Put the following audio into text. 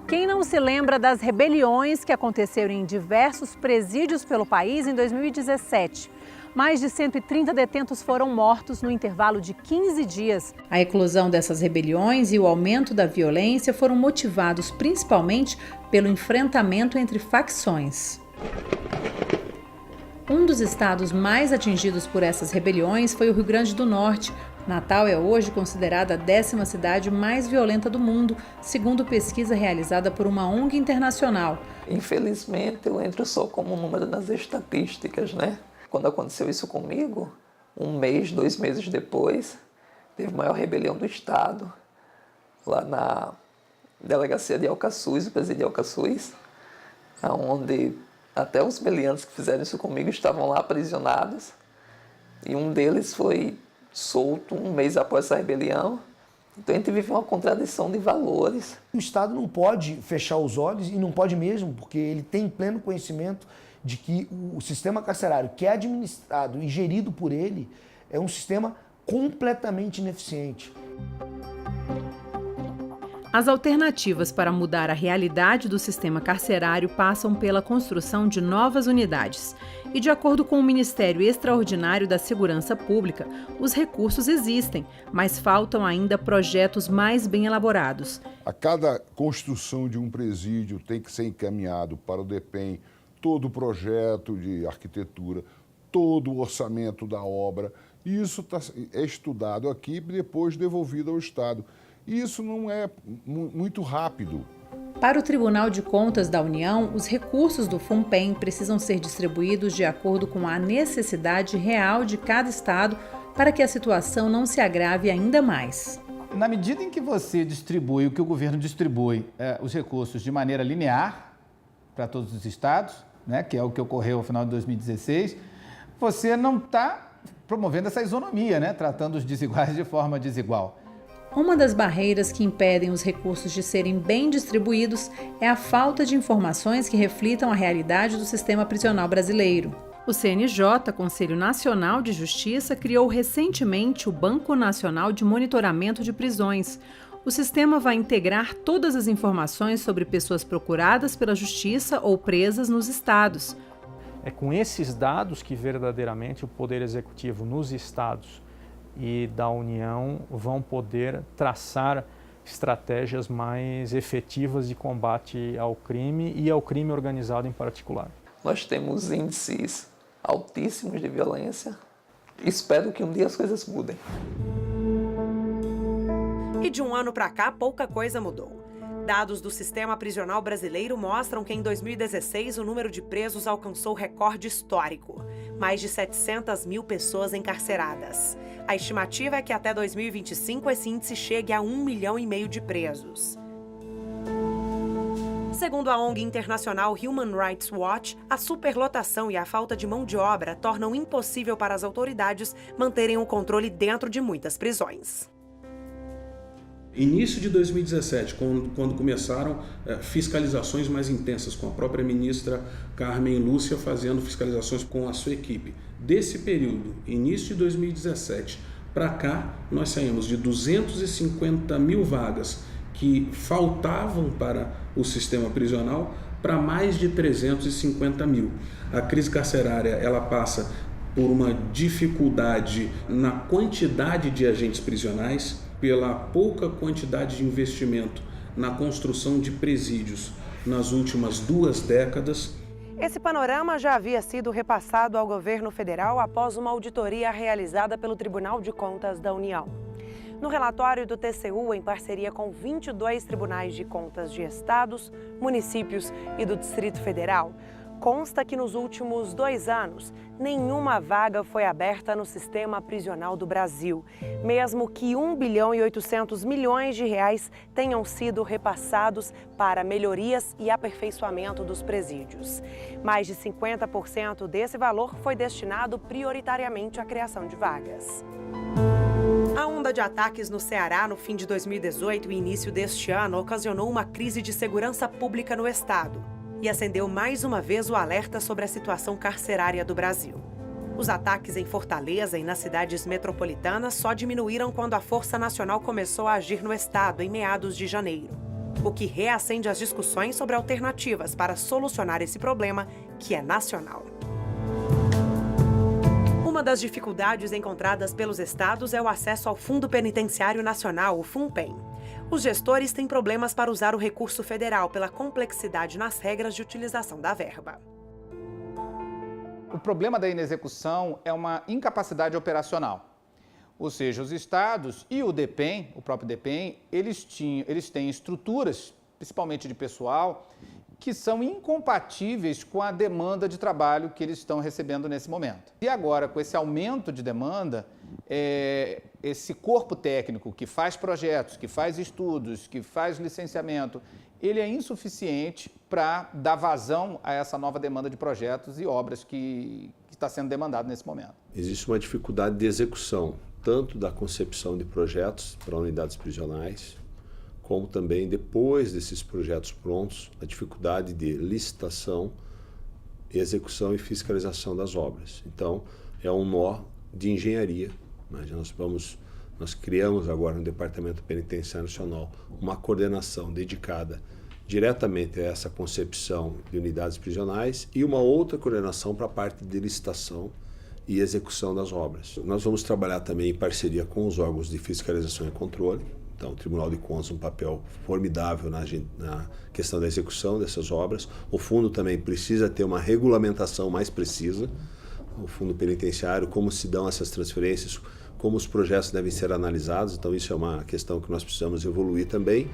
Quem não se lembra das rebeliões que aconteceram em diversos presídios pelo país em 2017? Mais de 130 detentos foram mortos no intervalo de 15 dias. A eclosão dessas rebeliões e o aumento da violência foram motivados principalmente pelo enfrentamento entre facções. Um dos estados mais atingidos por essas rebeliões foi o Rio Grande do Norte. Natal é hoje considerada a 10ª cidade mais violenta do mundo, segundo pesquisa realizada por uma ONG internacional. Infelizmente, eu entro só como número nas estatísticas, né? Quando aconteceu isso comigo, 1 mês, 2 meses depois, teve a maior rebelião do estado, lá na delegacia de Alcaçuz, o presídio de Alcaçuz, onde até os meliantes que fizeram isso comigo estavam lá aprisionados, e um deles foi solto 1 mês após essa rebelião. Então a gente vive uma contradição de valores. O Estado não pode fechar os olhos, e não pode mesmo, porque ele tem pleno conhecimento de que o sistema carcerário, que é administrado e gerido por ele, é um sistema completamente ineficiente. As alternativas para mudar a realidade do sistema carcerário passam pela construção de novas unidades. E, de acordo com o Ministério Extraordinário da Segurança Pública, os recursos existem, mas faltam ainda projetos mais bem elaborados. A cada construção de um presídio tem que ser encaminhado para o DEPEN todo o projeto de arquitetura, todo o orçamento da obra. E isso é estudado aqui e depois devolvido ao Estado. E isso não é muito rápido. Para o Tribunal de Contas da União, os recursos do FUNPEN precisam ser distribuídos de acordo com a necessidade real de cada estado para que a situação não se agrave ainda mais. Na medida em que você distribui, o que o governo distribui, os recursos de maneira linear para todos os estados, né, que é o que ocorreu no final de 2016, você não está promovendo essa isonomia, né, tratando os desiguais de forma desigual. Uma das barreiras que impedem os recursos de serem bem distribuídos é a falta de informações que reflitam a realidade do sistema prisional brasileiro. O CNJ, Conselho Nacional de Justiça, criou recentemente o Banco Nacional de Monitoramento de Prisões. O sistema vai integrar todas as informações sobre pessoas procuradas pela Justiça ou presas nos estados. É com esses dados que verdadeiramente o Poder Executivo nos estados e da União vão poder traçar estratégias mais efetivas de combate ao crime e ao crime organizado em particular. Nós temos índices altíssimos de violência. Espero que um dia as coisas mudem. E de um ano para cá, pouca coisa mudou. Dados do sistema prisional brasileiro mostram que em 2016 o número de presos alcançou recorde histórico. Mais de 700 mil pessoas encarceradas. A estimativa é que até 2025 esse índice chegue a 1,5 milhão de presos. Segundo a ONG internacional Human Rights Watch, a superlotação e a falta de mão de obra tornam impossível para as autoridades manterem o controle dentro de muitas prisões. Início de 2017, quando começaram fiscalizações mais intensas, com a própria ministra Carmen Lúcia fazendo fiscalizações com a sua equipe. Desse período, início de 2017, para cá, nós saímos de 250 mil vagas que faltavam para o sistema prisional para mais de 350 mil. A crise carcerária ela passa por uma dificuldade na quantidade de agentes prisionais, pela pouca quantidade de investimento na construção de presídios nas últimas 2 décadas. Esse panorama já havia sido repassado ao governo federal após uma auditoria realizada pelo Tribunal de Contas da União. No relatório do TCU, em parceria com 22 tribunais de contas de estados, municípios e do Distrito Federal, consta que nos últimos 2 anos, nenhuma vaga foi aberta no sistema prisional do Brasil, mesmo que 1 bilhão e 800 milhões de reais tenham sido repassados para melhorias e aperfeiçoamento dos presídios. Mais de 50% desse valor foi destinado prioritariamente à criação de vagas. A onda de ataques no Ceará no fim de 2018 e início deste ano ocasionou uma crise de segurança pública no estado e acendeu mais uma vez o alerta sobre a situação carcerária do Brasil. Os ataques em Fortaleza e nas cidades metropolitanas só diminuíram quando a Força Nacional começou a agir no estado em meados de janeiro. o que reacende as discussões sobre alternativas para solucionar esse problema, que é nacional. Uma das dificuldades encontradas pelos estados é o acesso ao Fundo Penitenciário Nacional, o FUNPEN. Os gestores têm problemas para usar o recurso federal pela complexidade nas regras de utilização da verba. O problema da inexecução é uma incapacidade operacional. Ou seja, os estados e o DEPEN, o próprio DEPEN, eles têm estruturas, principalmente de pessoal, que são incompatíveis com a demanda de trabalho que eles estão recebendo nesse momento. E agora, com esse aumento de demanda, esse corpo técnico que faz projetos, que faz estudos, que faz licenciamento, ele é insuficiente para dar vazão a essa nova demanda de projetos e obras que está sendo demandado nesse momento. Existe uma dificuldade de execução, tanto da concepção de projetos para unidades prisionais, como também, depois desses projetos prontos, a dificuldade de licitação, execução e fiscalização das obras. Então, é um nó de engenharia. Mas nós criamos agora no Departamento Penitenciário Nacional uma coordenação dedicada diretamente a essa concepção de unidades prisionais e uma outra coordenação para a parte de licitação e execução das obras. Nós vamos trabalhar também em parceria com os órgãos de fiscalização e controle. Então, o Tribunal de Contas tem um papel formidável na questão da execução dessas obras. O fundo também precisa ter uma regulamentação mais precisa. O fundo penitenciário, como se dão essas transferências, como os projetos devem ser analisados. Então, isso é uma questão que nós precisamos evoluir também.